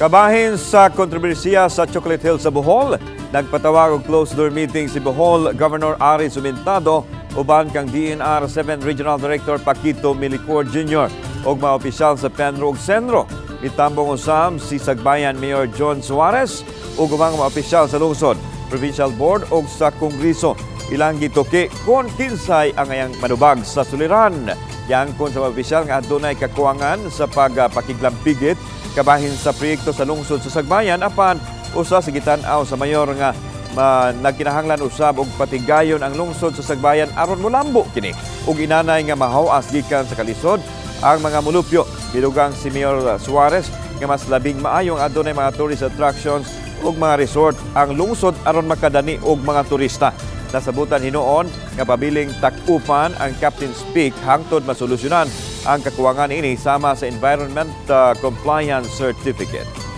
Kabahin sa kontrobersiya sa Chocolate Hill sa Bohol, nagpatawag og closed-door meeting si Bohol Governor Ari Sumintado uban kang DNR 7 Regional Director Paquito Milicor Jr. ug mga opisyal sa Penro ug Senro. Mitambong usam si Sagbayan Mayor John Suarez ug ubang mga opisyal sa lungsod, Provincial Board ug sa Kongreso. Ilang gituki kung kinsay ang ayang manubag sa suliran. Yang kung sa mga opisyal nga adunay kakuwangan sa pagpakiglampigit kabahin sa proyekto sa lungsod sa Sagbayan apan usa sa gitan-aw sa mayor nga nagkinahanglan usab og patigayon ang lungsod sa Sagbayan aron molambo kini ug inanay nga mahaw-as gikan sa kalisod ang mga mulupyo. Bilugang si Mayor Suarez nga mas labing maayong adunay mga tourist attractions ug mga resort ang lungsod aron makadani og mga turista. Nasabutan hinuon nga pabiling tak-upan ang Captain's Peak hangtod masolusyonan ang kakuwangan ini sama sa Environment Compliance Certificate.